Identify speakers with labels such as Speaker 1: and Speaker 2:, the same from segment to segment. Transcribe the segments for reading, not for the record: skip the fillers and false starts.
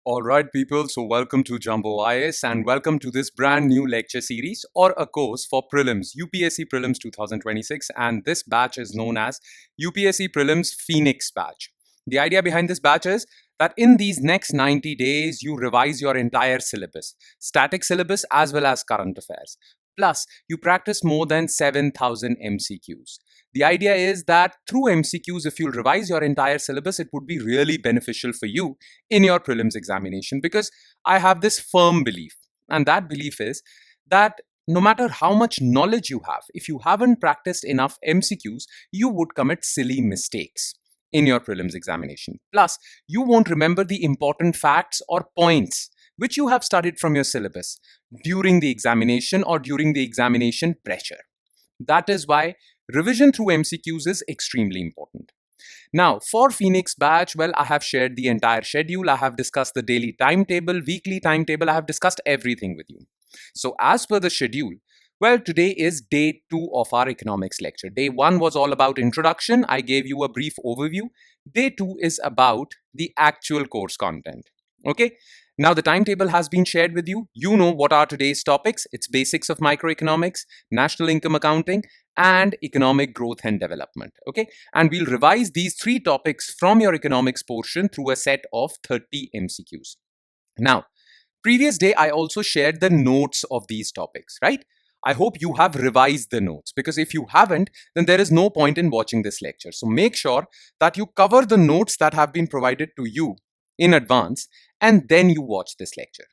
Speaker 1: Alright people, so welcome to Jumbo IS and welcome to this brand new lecture series or a course for Prelims, UPSC Prelims 2026, and this batch is known as UPSC Prelims Phoenix batch. The idea behind this batch is that in these next 90 days, you revise your entire syllabus, static syllabus as well as current affairs. Plus, you practice more than 7,000 MCQs. The idea is that through MCQs, if you'll revise your entire syllabus, it would be really beneficial for you in your prelims examination, because I have this firm belief, and that belief is that no matter how much knowledge you have, if you haven't practiced enough MCQs, you would commit silly mistakes in your prelims examination. Plus, you won't remember the important facts or points which you have studied from your syllabus during the examination or during the examination pressure. That is why revision through MCQs is extremely important. Now, for Phoenix batch, well, I have shared the entire schedule. I have discussed the daily timetable, weekly timetable. I have discussed everything with you. So as per the schedule, well, today is day 2 of our economics lecture. Day 1 was all about introduction. I gave you a brief overview. Day 2 is about the actual course content. Okay. Now the timetable has been shared with you. You know what are today's topics. It's basics of microeconomics, national income accounting, and economic growth and development. Okay. And we'll revise these 3 topics from your economics portion through a set of 30 MCQs. Now, previous day, I also shared the notes of these topics, right? I hope you have revised the notes, because if you haven't, then there is no point in watching this lecture. So make sure that you cover the notes that have been provided to you in advance, and then you watch this lecture.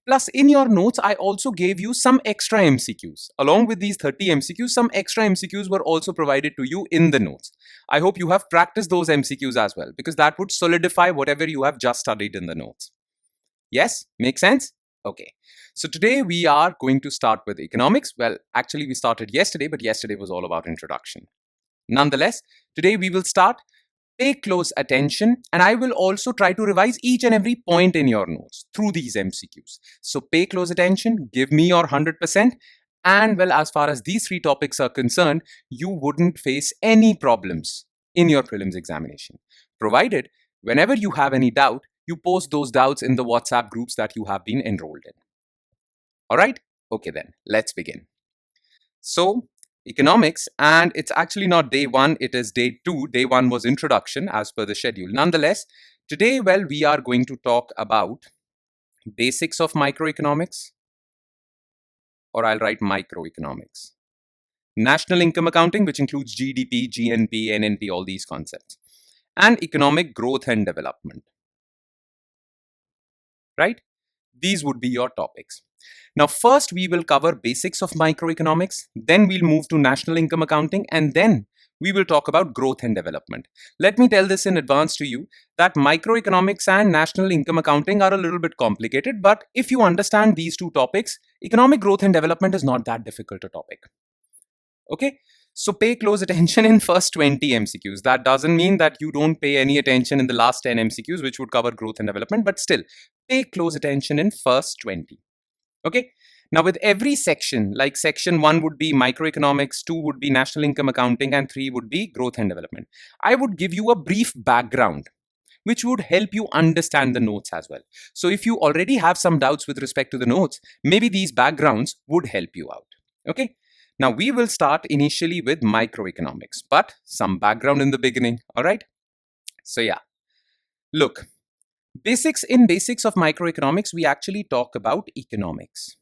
Speaker 1: Plus, in your notes, I also gave you some extra MCQs. Along with these 30 MCQs, some extra MCQs were also provided to you in the notes. I hope you have practiced those MCQs as well, because that would solidify whatever you have just studied in the notes. Yes? Make sense? Okay. So today we are going to start with economics. Well, actually we started yesterday, but yesterday was all about introduction. Nonetheless, today we will start. Pay close attention, and I will also try to revise each and every point in your notes through these MCQs. So pay close attention, give me your 100%, and well, as far as these 3 topics are concerned, you wouldn't face any problems in your prelims examination, provided whenever you have any doubt, you post those doubts in the WhatsApp groups that you have been enrolled in. All right? Okay then, let's begin. So, economics, and it's actually not day 1, it is day 2. Day 1 was introduction as per the schedule. Nonetheless, today, well, we are going to talk about basics of microeconomics, or I'll write microeconomics. National income accounting, which includes GDP, GNP, NNP, all these concepts, and economic growth and development. Right? These would be your topics. Now, first we will cover basics of microeconomics, then we'll move to national income accounting, and then we will talk about growth and development. Let me tell this in advance to you that microeconomics and national income accounting are a little bit complicated, but if you understand these 2 topics, economic growth and development is not that difficult a topic. Okay? So pay close attention in first 20 MCQs. That doesn't mean that you don't pay any attention in the last 10 MCQs, which would cover growth and development, but still pay close attention in first 20. Okay. Now with every section, like section 1 would be microeconomics, 2 would be national income accounting, and 3 would be growth and development, I would give you a brief background which would help you understand the notes as well. So if you already have some doubts with respect to the notes, maybe these backgrounds would help you out. Okay. Now we will start initially with microeconomics, but some background in the beginning. All right. So yeah, look. Basics of microeconomics, we actually talk about economics.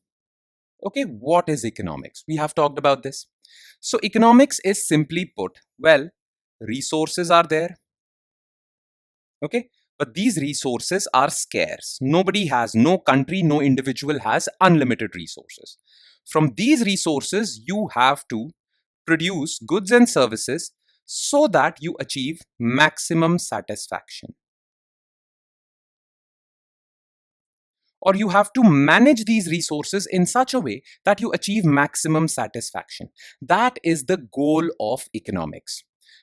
Speaker 1: Okay, what is economics? We have talked about this. So economics is simply put, well, resources are there. Okay, but these resources are scarce. Nobody has, no country, no individual has unlimited resources. From these resources, you have to produce goods and services so that you achieve maximum satisfaction. Or you have to manage these resources in such a way that you achieve maximum satisfaction. That is the goal of economics.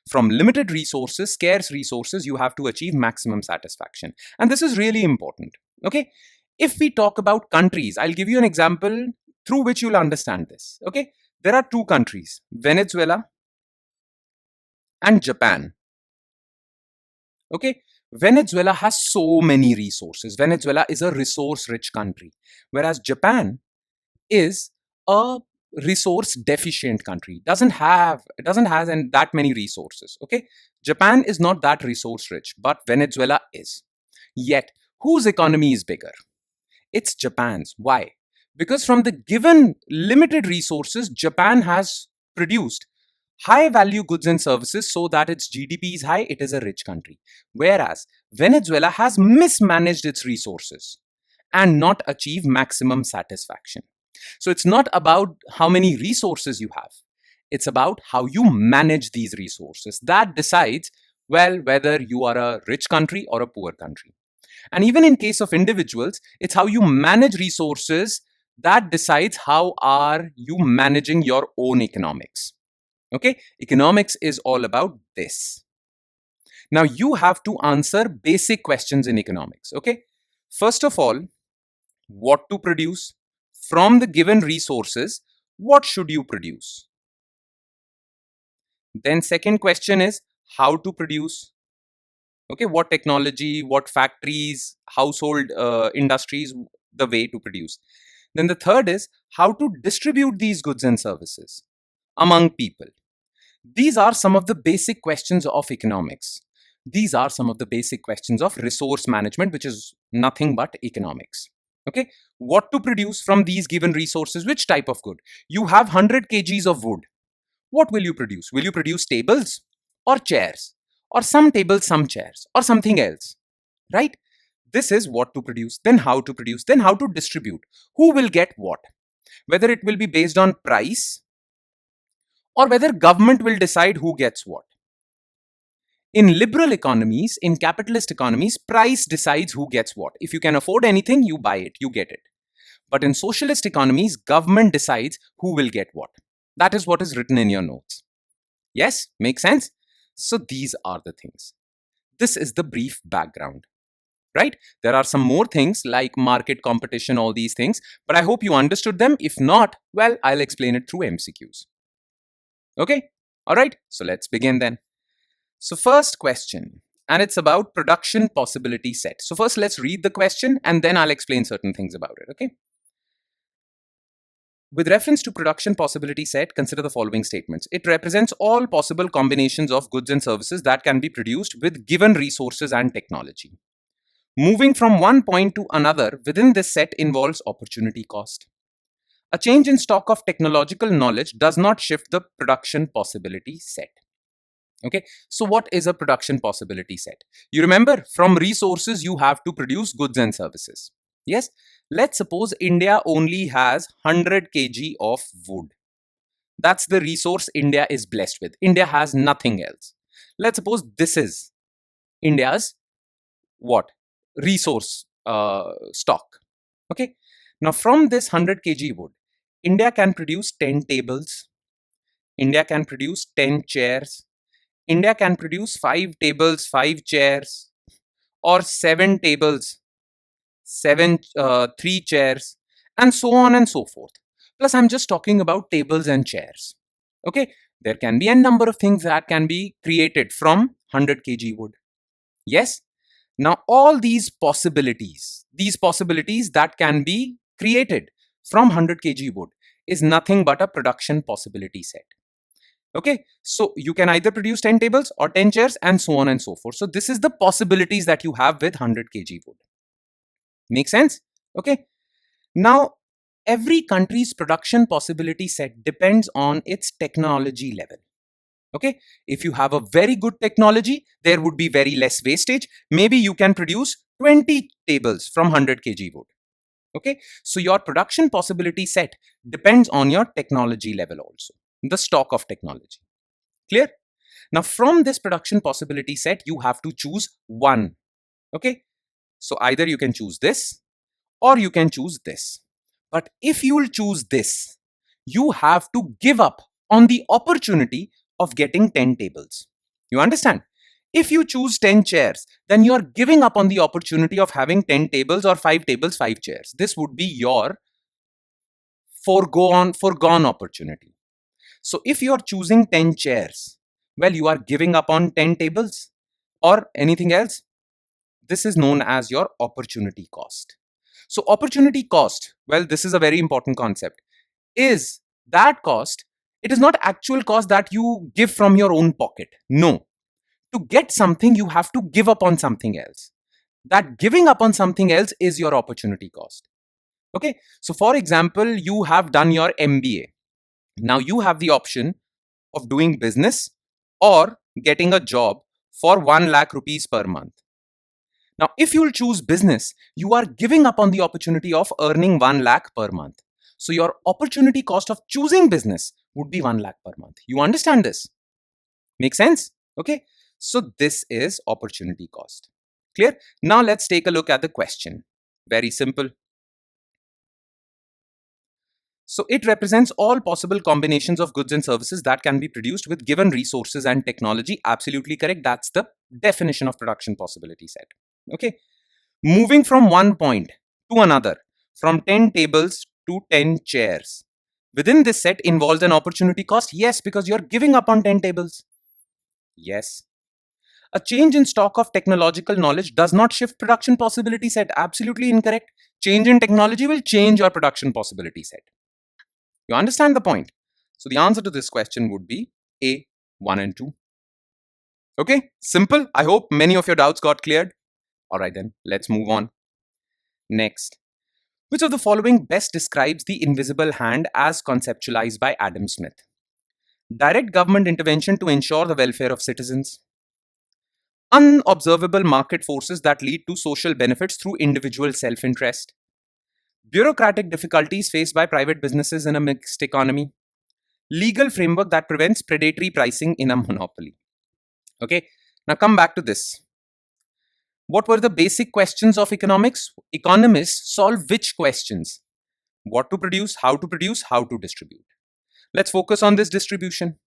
Speaker 1: From limited resources, scarce resources, you have to achieve maximum satisfaction. And this is really important. Okay. If we talk about countries, I'll give you an example through which you'll understand this. Okay. There are 2 countries, Venezuela and Japan. Okay. Venezuela has so many resources. Venezuela is a resource-rich country, whereas Japan is a resource deficient country. It doesn't have that many resources. Okay, Japan is not that resource rich, but Venezuela is. Yet, whose economy is bigger? It's Japan's. Why? Because from the given limited resources, Japan has produced high value goods and services so that its GDP is high, it is a rich country. Whereas Venezuela has mismanaged its resources and not achieved maximum satisfaction. So it's not about how many resources you have. It's about how you manage these resources. That decides, well, whether you are a rich country or a poor country. And even in case of individuals, it's how you manage resources that decides how are you managing your own economics. Okay, economics is all about this. Now you have to answer basic questions in economics. Okay, first of all, what to produce from the given resources, what should you produce? Then second question is how to produce. Okay, what technology, what factories, household industries, the way to produce. Then the third is how to distribute these goods and services among people. These are some of the basic questions of economics. These are some of the basic questions of resource management, which is nothing but economics. Okay, what to produce from these given resources, which type of good? You have 100 kgs of wood. What will you produce? Will you produce tables or chairs? Or some tables, some chairs, or something else, right? This is what to produce, then how to produce, then how to distribute. Who will get what? Whether it will be based on price or whether government will decide who gets what. In liberal economies, in capitalist economies, price decides who gets what. If you can afford anything, you buy it, you get it. But in socialist economies, government decides who will get what. That is what is written in your notes. Yes, makes sense? So these are the things. This is the brief background, right? There are some more things like market competition, all these things, but I hope you understood them. If not, well, I'll explain it through MCQs. Okay, all right, so let's begin then. So first question, and it's about production possibility set. So first let's read the question and then I'll explain certain things about it, okay? With reference to production possibility set, consider the following statements. It represents all possible combinations of goods and services that can be produced with given resources and technology. Moving from one point to another within this set involves opportunity cost. A change in stock of technological knowledge does not shift the production possibility set. Okay, so what is a production possibility set? You remember, from resources you have to produce goods and services. Yes, let's suppose India only has 100 kg of wood. That's the resource India is blessed with. India has nothing else. Let's suppose this is India's what? Resource stock. Okay, now from this 100 kg wood, India can produce 10 tables. India can produce 10 chairs. India can produce 5 tables, 5 chairs, or 7 tables, 3 chairs, and so on and so forth. Plus, I'm just talking about tables and chairs. Okay, there can be a number of things that can be created from 100 kg wood. Yes, now all these possibilities that can be created from 100 kg wood is nothing but a production possibility set. Okay, so you can either produce 10 tables or 10 chairs and so on and so forth. So this is the possibilities that you have with 100 kg wood. Make sense? Okay. Now, every country's production possibility set depends on its technology level. Okay, if you have a very good technology, there would be very less wastage. Maybe you can produce 20 tables from 100 kg wood. Okay, so your production possibility set depends on your technology level also, the stock of technology. Clear? Now from this production possibility set, you have to choose one. Okay, so either you can choose this or you can choose this. But if you will choose this, you have to give up on the opportunity of getting 10 tables. You understand? If you choose 10 chairs, then you are giving up on the opportunity of having 10 tables or 5 tables, 5 chairs. This would be your foregone opportunity. So if you are choosing 10 chairs, well, you are giving up on 10 tables or anything else. this is known as your opportunity cost. So opportunity cost, well, this is a very important concept, is that cost. It is not actual cost that you give from your own pocket. No. To get something, you have to give up on something else. That giving up on something else is your opportunity cost. Okay. So for example, you have done your MBA. Now you have the option of doing business or getting a job for 1 lakh rupees per month. Now, if you'll choose business, you are giving up on the opportunity of earning 1 lakh per month. So your opportunity cost of choosing business would be 1 lakh per month. You understand this? Make sense? Okay. So this is opportunity cost. Clear? Now let's take a look at the question. Very simple. So it represents all possible combinations of goods and services that can be produced with given resources and technology. Absolutely correct. That's the definition of production possibility set. Okay. Moving from one point to another, from 10 tables to 10 chairs. Within this set involves an opportunity cost. Yes, because you're giving up on 10 tables. Yes. A change in stock of technological knowledge does not shift production possibility set. Absolutely incorrect. Change in technology will change your production possibility set. You understand the point? So the answer to this question would be A, 1 and 2. Okay, simple. I hope many of your doubts got cleared. All right then, let's move on. Next. Which of the following best describes the invisible hand as conceptualized by Adam Smith? Direct government intervention to ensure the welfare of citizens. Unobservable market forces that lead to social benefits through individual self-interest. Bureaucratic difficulties faced by private businesses in a mixed economy. Legal framework that prevents predatory pricing in a monopoly. Okay, now come back to this. What were the basic questions of economics? Economists solve which questions? What to produce, how to distribute. Let's focus on this distribution.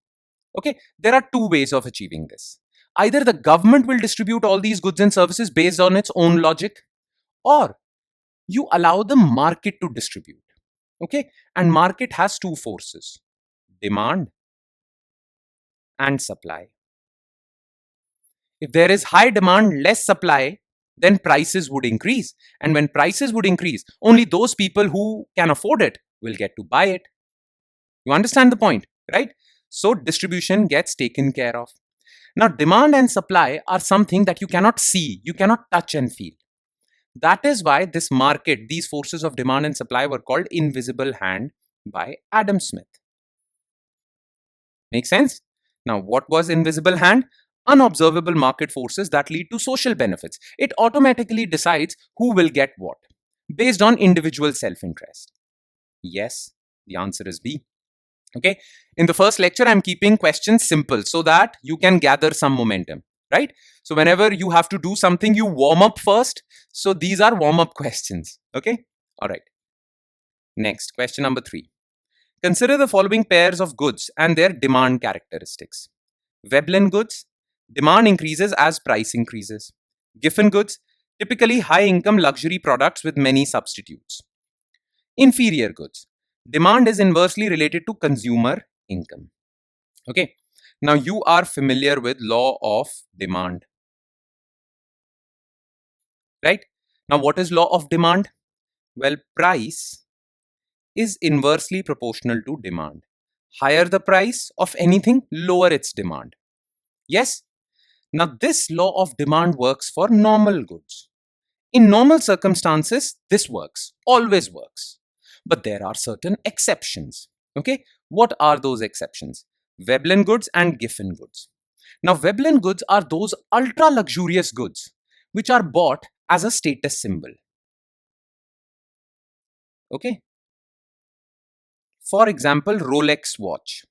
Speaker 1: Okay, there are two ways of achieving this. Either the government will distribute all these goods and services based on its own logic, or you allow the market to distribute. Okay, and market has two forces: demand and supply. If there is high demand, less supply, then prices would increase. And when prices would increase, only those people who can afford it will get to buy it. You understand the point, right? So distribution gets taken care of. Now, demand and supply are something that you cannot see, you cannot touch and feel. That is why this market, these forces of demand and supply were called invisible hand by Adam Smith. Make sense? Now, what was invisible hand? Unobservable market forces that lead to social benefits. It automatically decides who will get what based on individual self-interest. Yes, the answer is B. Okay, in the first lecture, I'm keeping questions simple so that you can gather some momentum, right? So whenever you have to do something, you warm up first. So these are warm-up questions. Okay, all right. Next, question number 3. Consider the following pairs of goods and their demand characteristics. Veblen goods, demand increases as price increases. Giffen goods, typically high-income luxury products with many substitutes. Inferior goods, demand is inversely related to consumer income. Okay, now you are familiar with law of demand, right? Now what is law of demand? Well, price is inversely proportional to demand. Higher the price of anything, lower its demand. Yes? Now this law of demand works for normal goods. In normal circumstances, this works, always works. But there are certain exceptions. Okay? What are those exceptions? Veblen goods and Giffen goods. Now Veblen goods are those ultra luxurious goods which are bought as a status symbol. Okay? For example, Rolex watch.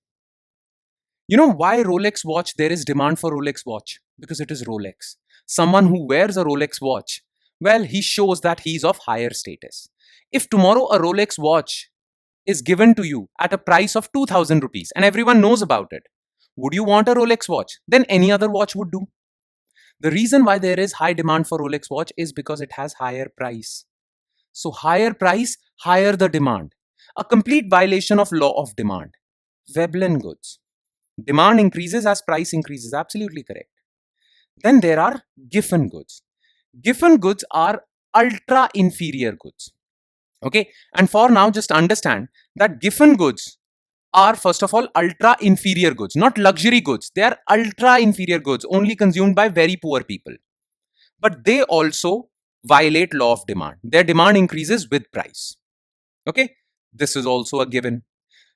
Speaker 1: You know why Rolex watch? There is demand for Rolex watch because it is Rolex. Someone who wears a Rolex watch, well, he shows that he's of higher status. If tomorrow a Rolex watch is given to you at a price of 2000 rupees and everyone knows about it, would you want a Rolex watch? Then any other watch would do. The reason why there is high demand for Rolex watch is because it has higher price. So higher price, higher the demand. A complete violation of law of demand. Veblen goods. Demand increases as price increases. Absolutely correct. Then there are Giffen goods. Giffen goods are ultra inferior goods. Okay, and for now, just understand that giffen goods are first of all ultra inferior goods, not luxury goods. They are ultra inferior goods only consumed by very poor people. But they also violate law of demand. Their demand increases with price. Okay, this is also a given.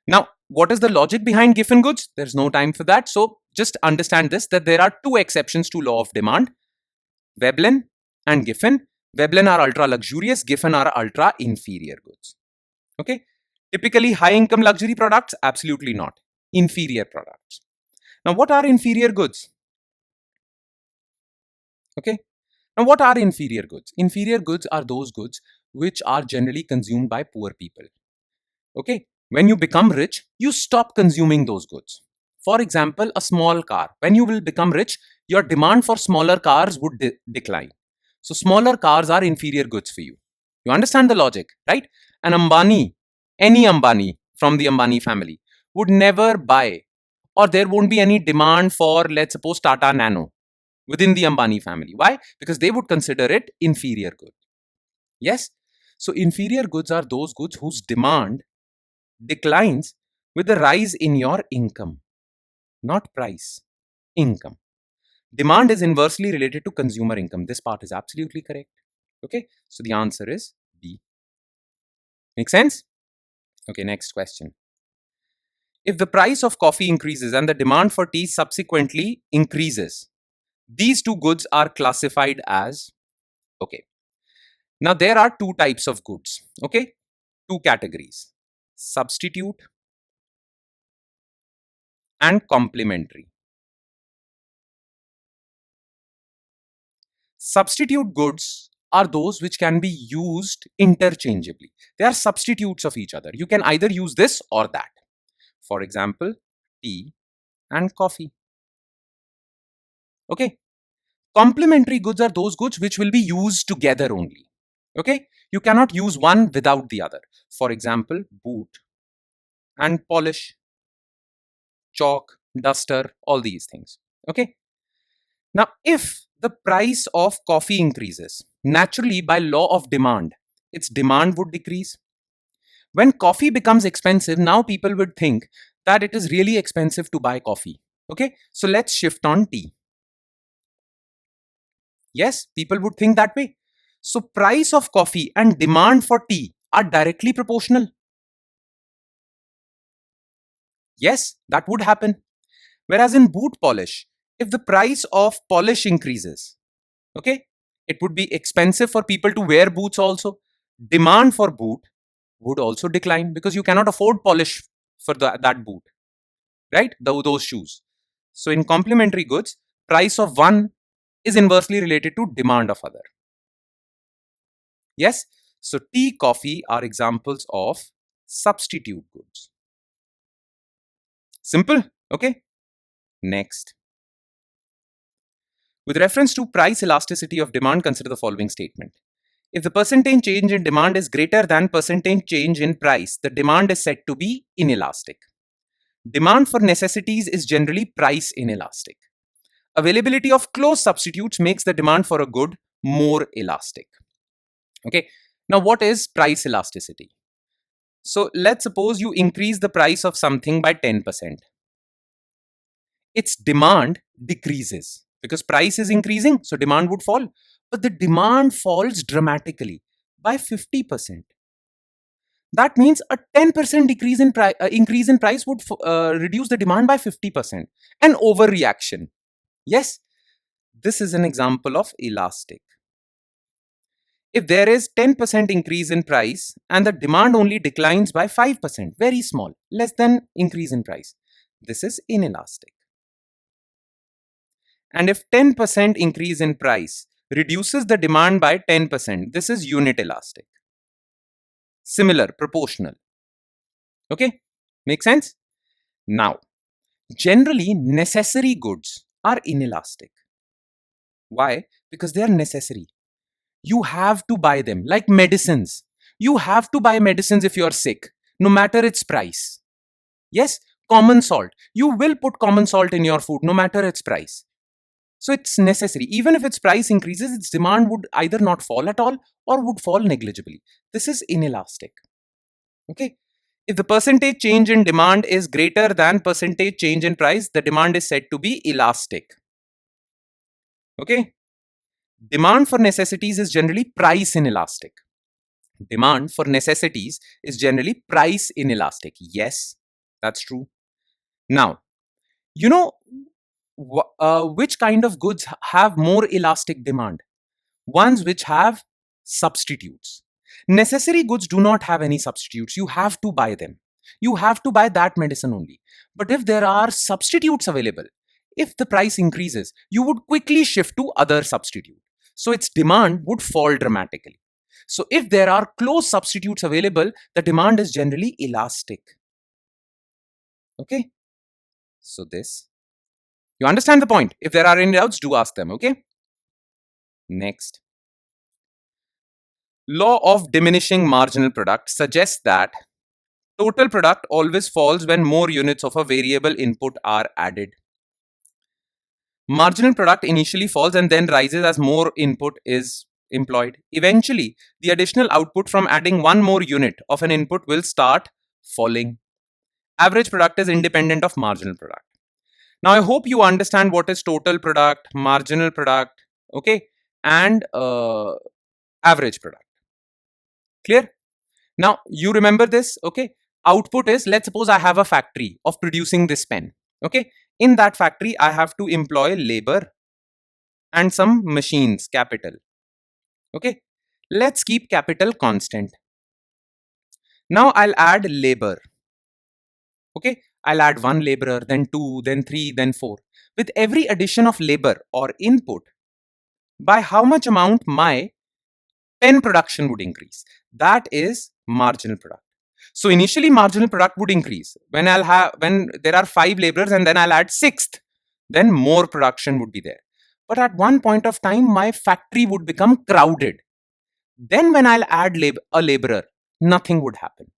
Speaker 1: Now, what is the logic behind giffen goods? There's no time for that. So just understand this, that there are two exceptions to law of demand: Veblen and Giffen. Veblen are ultra luxurious, Giffen are ultra inferior goods. Okay. Typically high income luxury products? Absolutely not. Inferior products. Now, what are inferior goods? Okay. Now, what are inferior goods? Inferior goods are those goods which are generally consumed by poor people. Okay. When you become rich, you stop consuming those goods. For example, a small car. When you will become rich, your demand for smaller cars would decline. So smaller cars are inferior goods for you. You understand the logic, right? An Ambani, any Ambani from the Ambani family would never buy, or there won't be any demand for, let's suppose, Tata Nano within the Ambani family. Why? Because they would consider it inferior good. Yes? So inferior goods are those goods whose demand declines with the rise in your income, not price, income. Demand is inversely related to consumer income. This part is absolutely correct. Okay, so the answer is B. Make sense? Okay, next question. If the price of coffee increases and the demand for tea subsequently increases, these two goods are classified as, okay. Now there are two types of goods, okay? Two categories: substitute and complementary. Substitute goods are those which can be used interchangeably. They are substitutes of each other. You can either use this or that. For example, tea and coffee. Okay. Complementary goods are those goods which will be used together only. Okay. You cannot use one without the other. For example, boot and polish, chalk, duster, all these things. Okay. Now, if the price of coffee increases, naturally by law of demand, its demand would decrease. When coffee becomes expensive, now people would think that it is really expensive to buy coffee. Okay, so let's shift on tea. Yes, people would think that way. So price of coffee and demand for tea are directly proportional. Yes, that would happen. Whereas in boot polish, if the price of polish increases, okay, it would be expensive for people to wear boots also. Demand for boot would also decline because you cannot afford polish for that boot, right? Those shoes. So in complementary goods, price of one is inversely related to demand of other. Yes. So tea, coffee are examples of substitute goods. Simple. Okay. Next. With reference to price elasticity of demand, consider the following statement. If the percentage change in demand is greater than percentage change in price, the demand is said to be inelastic. Demand for necessities is generally price inelastic. Availability of close substitutes makes the demand for a good more elastic. Okay. Now, what is price elasticity? So, let's suppose you increase the price of something by 10%. Its demand decreases because price is increasing, so demand would fall. But the demand falls dramatically by 50%. That means a 10% increase in price would reduce the demand by 50%. An overreaction. Yes, this is an example of elastic. If there is 10% increase in price and the demand only declines by 5%, very small, less than increase in price, this is inelastic. And if 10% increase in price reduces the demand by 10%, this is unit elastic. Similar, proportional. Okay, make sense? Now, generally necessary goods are inelastic. Why? Because they are necessary. You have to buy them, like medicines. You have to buy medicines if you are sick, no matter its price. Yes, common salt. You will put common salt in your food, no matter its price. So it's necessary. Even if its price increases, its demand would either not fall at all or would fall negligibly. This is inelastic. Okay. If the percentage change in demand is greater than percentage change in price, the demand is said to be elastic. Okay. Demand for necessities is generally price inelastic. Demand for necessities is generally price inelastic. Yes, that's true. Now, you know, which kind of goods have more elastic demand? Ones which have substitutes. Necessary goods do not have any substitutes. You have to buy them. You have to buy that medicine only. But if there are substitutes available, if the price increases, you would quickly shift to other substitute. So its demand would fall dramatically. So if there are close substitutes available, the demand is generally elastic. Okay. So this, you understand the point. If there are any doubts, do ask them. Okay. Next. Law of diminishing marginal product suggests that total product always falls when more units of a variable input are added. Marginal product initially falls and then rises as more input is employed. Eventually, the additional output from adding one more unit of an input will start falling. Average product is independent of marginal product. Now, I hope you understand what is total product, marginal product, okay, and average product. Clear? Now, you remember this, okay? Output is, let's suppose I have a factory of producing this pen, okay? In that factory, I have to employ labor and some machines, capital, okay? Let's keep capital constant. Now, I'll add labor, okay? I'll add one laborer, then two, then three, then four. With every addition of labor or input, by how much amount my pen production would increase? That is marginal product. So initially marginal product would increase when there are 5 laborers and then I'll add 6th, then more production would be there. But at one point of time, my factory would become crowded. Then when I'll add a laborer, nothing would happen.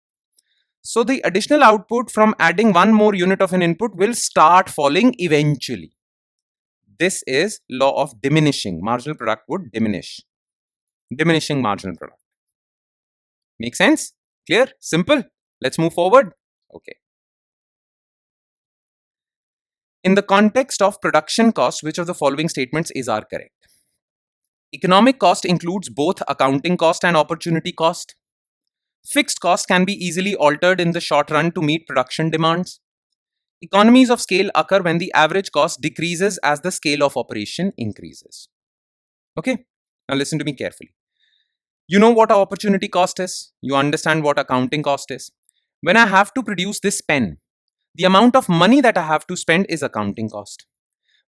Speaker 1: So the additional output from adding one more unit of an input will start falling eventually. This is law of diminishing. Marginal product would diminish. Diminishing marginal product. Make sense? Clear? Simple? Let's move forward. Okay. In the context of production cost, which of the following statements are correct? Economic cost includes both accounting cost and opportunity cost. Fixed cost can be easily altered in the short run to meet production demands. Economies of scale occur when the average cost decreases as the scale of operation increases. Okay, now listen to me carefully. You know what opportunity cost is? You understand what accounting cost is? When I have to produce this pen, the amount of money that I have to spend is accounting cost.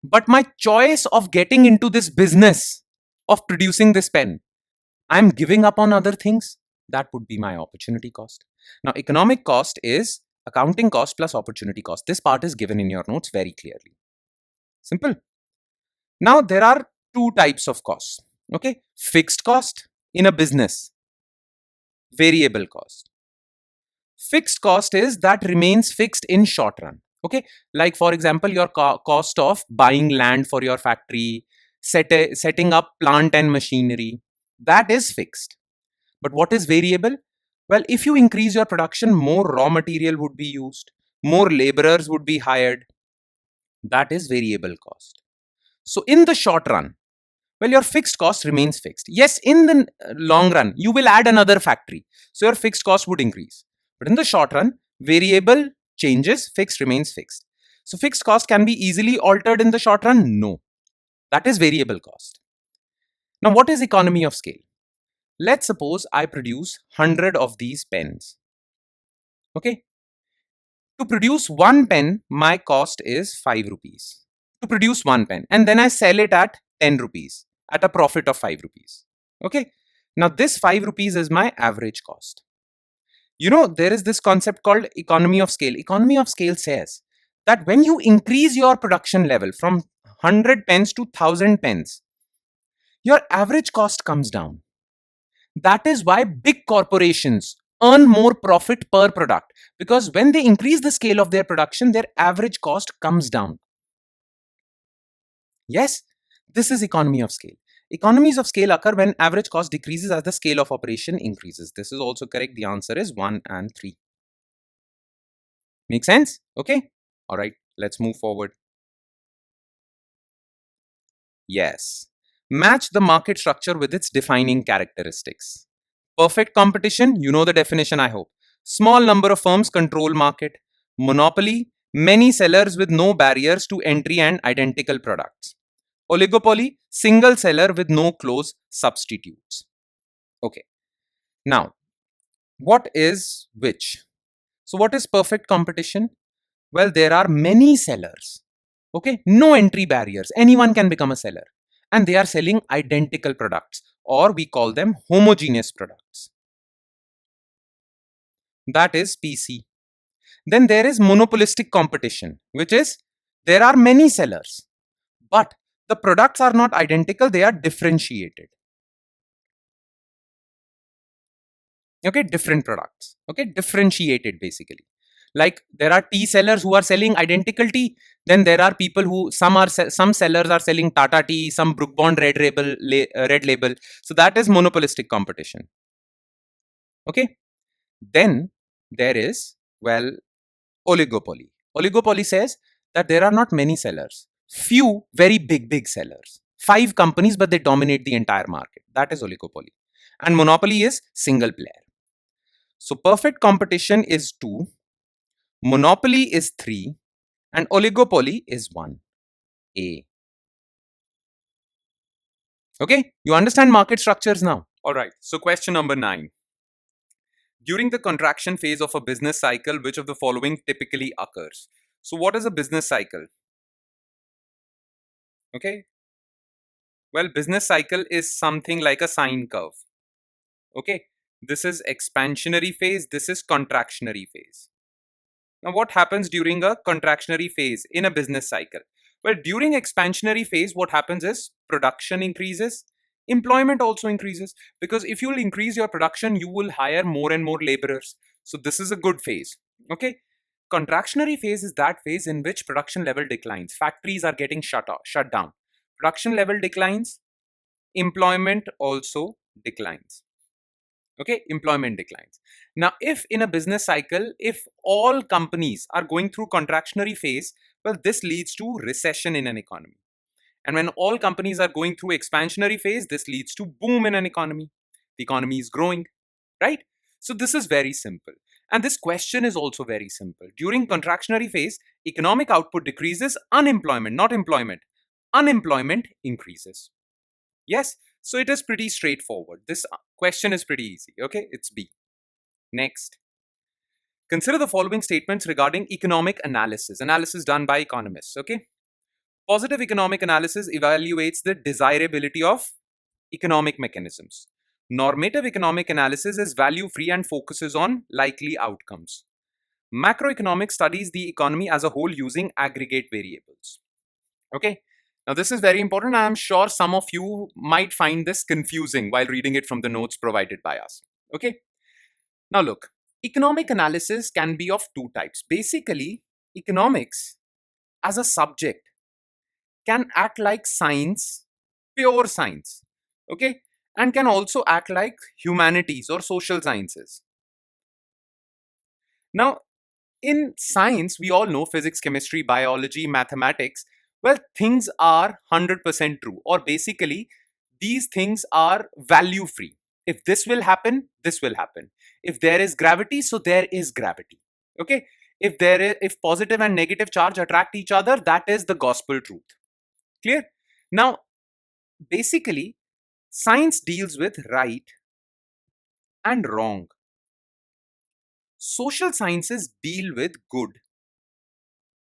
Speaker 1: But my choice of getting into this business of producing this pen, I'm giving up on other things. That would be my opportunity cost. Now, economic cost is accounting cost plus opportunity cost. This part is given in your notes very clearly. Simple. Now, there are two types of costs. Okay, fixed cost in a business, variable cost. Fixed cost is that remains fixed in short run. Okay, like for example, your cost of buying land for your factory, setting up plant and machinery, that is fixed. But what is variable? Well, if you increase your production, more raw material would be used, more laborers would be hired. That is variable cost. So in the short run, well, your fixed cost remains fixed. Yes, in the long run, you will add another factory. So your fixed cost would increase. But in the short run, variable changes, fixed remains fixed. So fixed cost can be easily altered in the short run? No. That is variable cost. Now, what is economy of scale? Let's suppose I produce 100 of these pens. Okay. To produce one pen, my cost is 5 rupees. To produce one pen. And then I sell it at 10 rupees at a profit of 5 rupees. Okay. Now this 5 rupees is my average cost. You know, there is this concept called economy of scale. Economy of scale says that when you increase your production level from 100 pens to 1000 pens, your average cost comes down. That is why big corporations earn more profit per product, because when they increase the scale of their production, their average cost comes down. Yes. This is economy of scale. Economies of scale occur when average cost decreases as the scale of operation increases. This is also correct. The answer is 1 and 3. Make sense? Okay. All right. Let's move forward. Yes. Match the market structure with its defining characteristics. Perfect competition, you know the definition, I hope. Small number of firms control market. Monopoly, many sellers with no barriers to entry and identical products. Oligopoly, single seller with no close substitutes. Okay. Now, what is which? So, what is perfect competition? Well, there are many sellers. Okay. No entry barriers. Anyone can become a seller. And they are selling identical products, or we call them homogeneous products. That is PC. Then there is monopolistic competition, which is there are many sellers, but the products are not identical, they are differentiated. Okay, different products. Okay, differentiated basically. Like there are tea sellers who are selling identical tea. Then there are people who some sellers are selling Tata tea, some Brook Bond red label. So that is monopolistic competition. Okay. Then there is, well, oligopoly. Oligopoly says that there are not many sellers, few very big sellers. 5 companies, but they dominate the entire market. That is oligopoly. And monopoly is single player. So perfect competition is 2, monopoly is 3, and oligopoly is 1. A. Okay, you understand market structures now. All right. So question number 9. During the contraction phase of a business cycle, which of the following typically occurs? So what is a business cycle? Okay. Well, business cycle is something like a sine curve. Okay. This is expansionary phase. This is contractionary phase. Now, what happens during a contractionary phase in a business cycle? Well, during expansionary phase, what happens is production increases, employment also increases, because if you will increase your production, you will hire more and more laborers. So this is a good phase. Okay. Contractionary phase is that phase in which production level declines. Factories are getting shut down. Production level declines, employment also declines. Okay, employment declines. Now, if in a business cycle, if all companies are going through contractionary phase, well, this leads to recession in an economy. And when all companies are going through expansionary phase, this leads to boom in an economy. The economy is growing, right? So this is very simple. And this question is also very simple. During contractionary phase, economic output decreases, unemployment, not employment, unemployment increases. Yes, so it is pretty straightforward. This question is pretty easy. Okay, it's B. Next. Consider the following statements regarding economic analysis. Analysis done by economists. Okay. Positive economic analysis evaluates the desirability of economic mechanisms. Normative economic analysis is value-free and focuses on likely outcomes. Macroeconomics studies the economy as a whole using aggregate variables. Okay. Now, this is very important. I am sure some of you might find this confusing while reading it from the notes provided by us. Okay. Now, look, economic analysis can be of 2 types. Basically, economics as a subject can act like science, pure science. Okay. And can also act like humanities or social sciences. Now, in science, we all know physics, chemistry, biology, mathematics. Well, things are 100% true, or basically, these things are value free. If this will happen, this will happen. If there is gravity, so there is gravity. Okay. If positive and negative charge attract each other, that is the gospel truth. Clear? Now, basically, science deals with right and wrong. Social sciences deal with good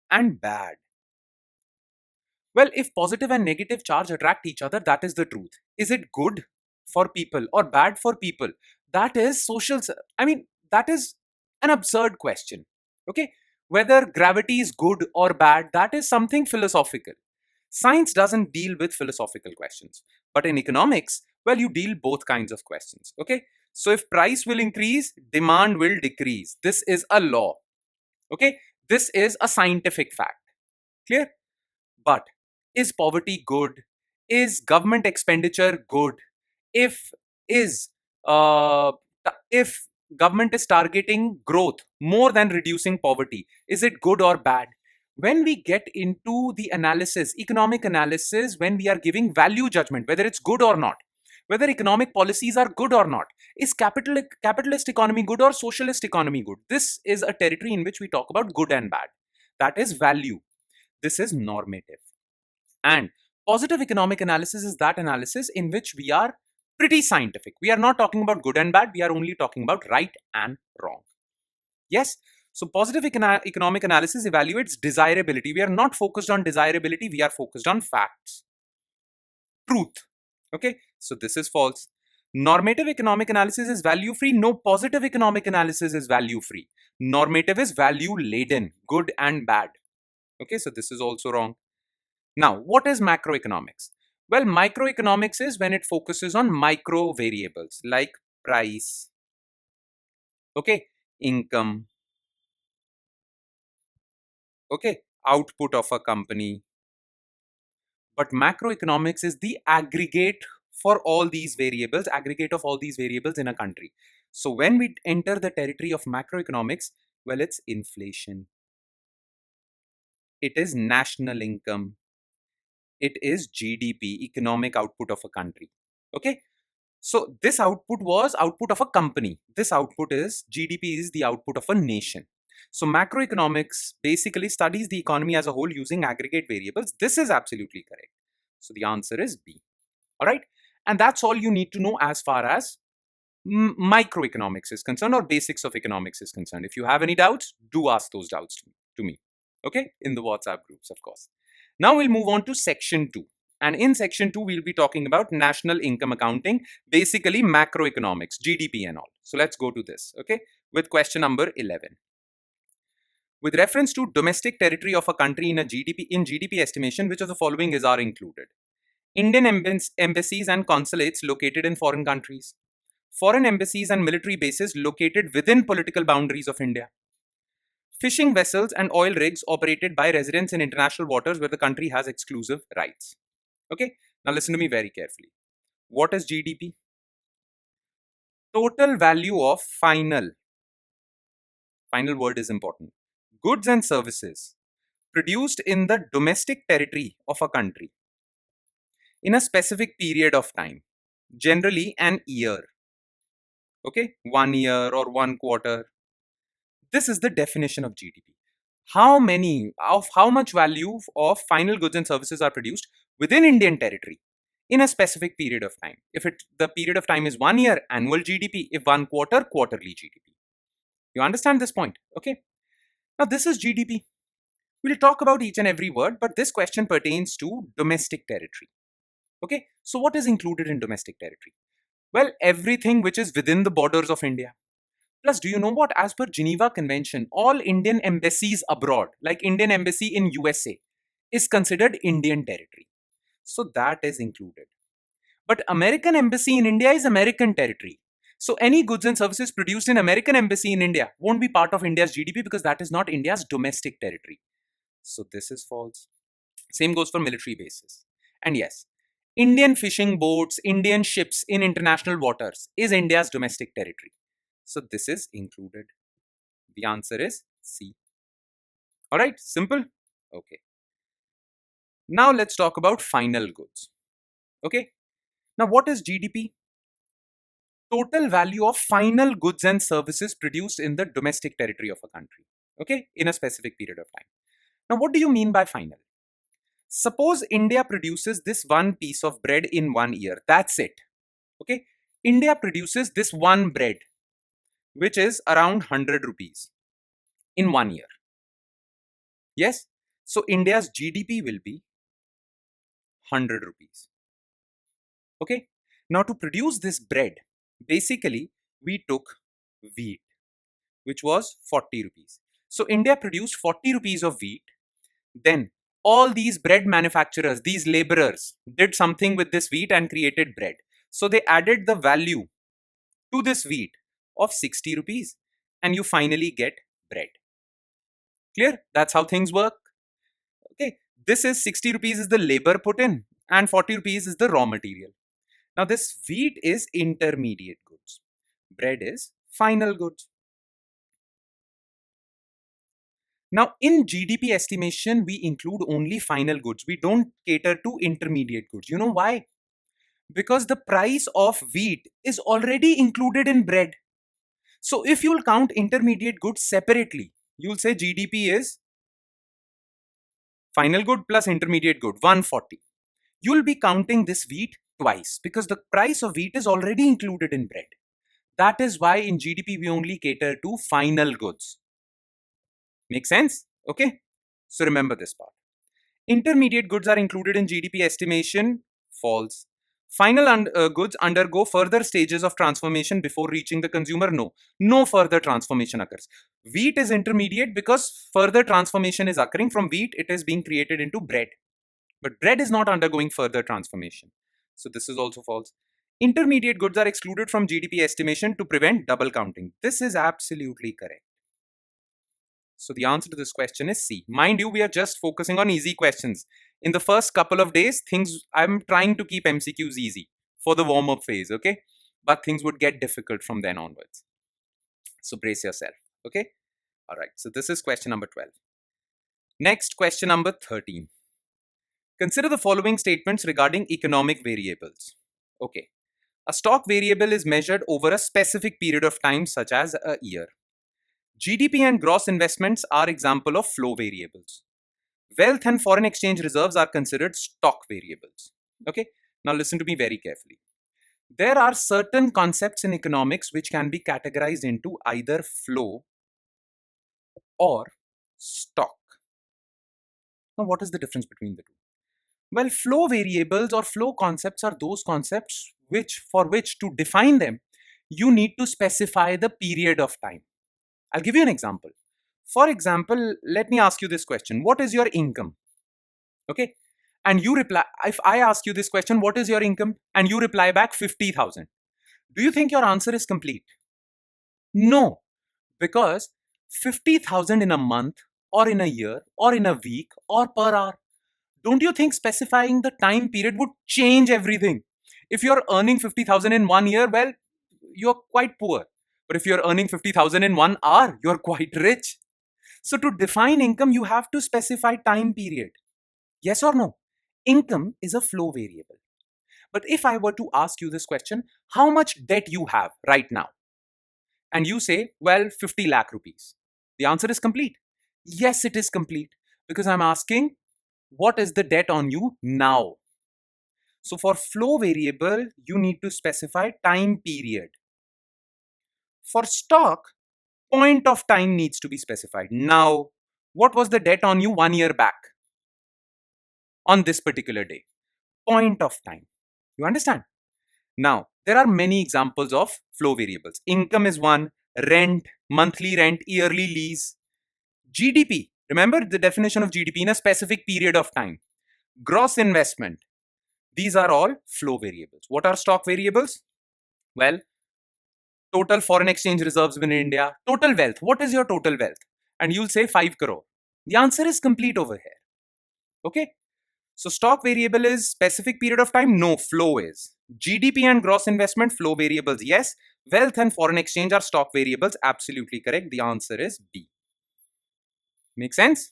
Speaker 1: and bad. Well, if positive and negative charge attract each other, that is the truth. Is it good for people or bad for people? That is that is an absurd question. Okay. Whether gravity is good or bad, that is something philosophical. Science doesn't deal with philosophical questions. But in economics, well, you deal both kinds of questions. Okay. So if price will increase, demand will decrease. This is a law. Okay. This is a scientific fact. Clear? But is poverty good? Is government expenditure good? If is uh, if government is targeting growth more than reducing poverty, is it good or bad? When we get into the analysis, economic analysis, when we are giving value judgment, whether it's good or not, whether economic policies are good or not, is capitalist economy good or socialist economy good? This is a territory in which we talk about good and bad. That is value. This is normative. And positive economic analysis is that analysis in which we are pretty scientific. We are not talking about good and bad. We are only talking about right and wrong. Yes. So positive economic analysis evaluates desirability. We are not focused on desirability. We are focused on facts, truth. Okay. So this is false. Normative economic analysis is value free. No, positive economic analysis is value free. Normative is value laden, good and bad. Okay. So this is also wrong. Now, what is macroeconomics? Well, microeconomics is when it focuses on micro variables like price, okay, income, okay, output of a company. But macroeconomics is the aggregate for all these variables, aggregate of all these variables in a country. So when we enter the territory of macroeconomics, well, it's inflation, it is national income, it is GDP, economic output of a country. Okay. So this output was output of a company. This output is GDP is the output of a nation. So macroeconomics basically studies the economy as a whole using aggregate variables. This is absolutely correct. So the answer is B. All right. And that's all you need to know as far as microeconomics is concerned or basics of economics is concerned. If you have any doubts, do ask those doubts to me. Okay. In the WhatsApp groups, of course. Now we'll move on to section 2. And in section 2, we'll be talking about national income accounting, basically macroeconomics, GDP and all. So let's go to this, okay, with question number 11. With reference to domestic territory of a country in GDP estimation, which of the following are included? Indian embassies and consulates located in foreign countries, foreign embassies and military bases located within political boundaries of India, fishing vessels and oil rigs operated by residents in international waters where the country has exclusive rights. Okay, now listen to me very carefully. What is GDP? Total value of final word is important, goods and services produced in the domestic territory of a country in a specific period of time, generally an year. Okay, 1 year or 1 quarter. This is the definition of GDP. How much value of final goods and services are produced within Indian territory in a specific period of time. If the period of time is 1 year, annual GDP. If 1 quarter, quarterly GDP. You understand this point? Okay. Now this is GDP. We'll talk about each and every word, but this question pertains to domestic territory. Okay. So what is included in domestic territory? Well, everything which is within the borders of India. Plus, do you know what? As per Geneva Convention, all Indian embassies abroad, like Indian embassy in USA, is considered Indian territory. So that is included. But American embassy in India is American territory. So any goods and services produced in American embassy in India won't be part of India's GDP because that is not India's domestic territory. So this is false. Same goes for military bases. And yes, Indian fishing boats, Indian ships in international waters is India's domestic territory. So this is included. The answer is C. All right, simple. Okay. Now let's talk about final goods. Okay. Now what is GDP? Total value of final goods and services produced in the domestic territory of a country. Okay, in a specific period of time. Now what do you mean by final? Suppose India produces this one piece of bread in 1 year. That's it. Okay. India produces this one bread, which is around 100 rupees in 1 year. Yes. So India's GDP will be 100 rupees. Okay. Now to produce this bread, basically we took wheat, which was 40 rupees. So India produced 40 rupees of wheat. Then all these bread manufacturers, these laborers, did something with this wheat and created bread. So they added the value to this wheat of 60 rupees and you finally get bread. Clear? That's how things work. Okay. This is 60 rupees is the labor put in. and 40 rupees is the raw material. Now this wheat is intermediate goods. Bread is final goods. Now in GDP estimation, we include only final goods. We don't cater to intermediate goods. You know why? Because the price of wheat is already included in bread. So if you'll count intermediate goods separately, you'll say GDP is final good plus intermediate good, 140. You'll be counting this wheat twice because the price of wheat is already included in bread. That is why in GDP we only cater to final goods. Make sense? Okay. So remember this part. Intermediate goods are included in GDP estimation. False. Final goods undergo further stages of transformation before reaching the consumer. No further transformation occurs. Wheat is intermediate because further transformation is occurring. From wheat, it is being created into bread. But bread is not undergoing further transformation. So this is also false. Intermediate goods are excluded from GDP estimation to prevent double counting. This is absolutely correct. So the answer to this question is C. Mind you, we are just focusing on easy questions. In the first couple of days, I'm trying to keep MCQs easy for the warm-up phase, okay? But things would get difficult from then onwards. So brace yourself, okay? All right, so this is question number 12. Next, question number 13. Consider the following statements regarding economic variables. Okay, a stock variable is measured over a specific period of time, such as a year. GDP and gross investments are example of flow variables. Wealth and foreign exchange reserves are considered stock variables. Okay, now listen to me very carefully. There are certain concepts in economics which can be categorized into either flow or stock. Now, what is the difference between the two? Well, flow variables or flow concepts are those concepts for which to define them, you need to specify the period of time. I'll give you an example. For example, let me ask you this question. What is your income? Okay. And you reply, if I ask you this question, what is your income? And you reply back 50,000. Do you think your answer is complete? No, because 50,000 in a month or in a year or in a week or per hour. Don't you think specifying the time period would change everything? If you're earning 50,000 in 1 year, well, you're quite poor. But if you're earning 50,000 in 1 hour, you're quite rich. So to define income, you have to specify time period. Yes or no? Income is a flow variable. But if I were to ask you this question, how much debt you have right now? And you say, well, 50 lakh rupees. The answer is complete. Yes, it is complete. Because I'm asking, what is the debt on you now? So for flow variable, you need to specify time period. For stock, point of time needs to be specified. Now, what was the debt on you 1 year back on this particular day? Point of time. You understand? Now, there are many examples of flow variables. Income is one, rent, monthly rent, yearly lease. GDP, remember the definition of GDP in a specific period of time. Gross investment. These are all flow variables. What are stock variables? Well, total foreign exchange reserves in India, total wealth. What is your total wealth? And you'll say 5 crore. The answer is complete over here. Okay. So stock variable is specific period of time. No, flow is. GDP and gross investment, flow variables. Yes. Wealth and foreign exchange are stock variables. Absolutely correct. The answer is B. Make sense?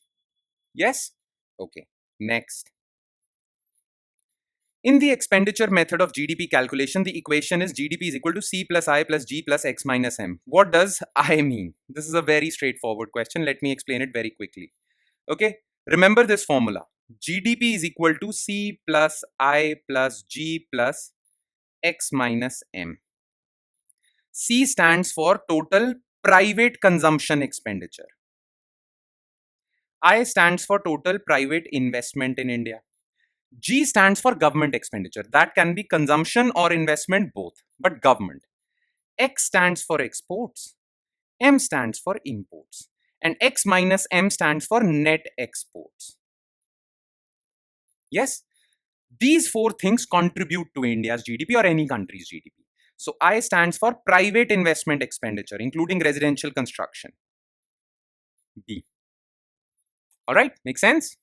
Speaker 1: Yes? Okay. Next. In the expenditure method of GDP calculation, the equation is GDP is equal to C plus I plus G plus X minus M. What does I mean? This is a very straightforward question. Let me explain it very quickly. Okay. Remember this formula. GDP is equal to C plus I plus G plus X minus M. C stands for total private consumption expenditure. I stands for total private investment in India. G stands for government expenditure. That can be consumption or investment both, but government. X stands for exports. M stands for imports. And X minus M stands for net exports. Yes, these four things contribute to India's GDP or any country's GDP. So I stands for private investment expenditure, including residential construction. B. All right, make sense?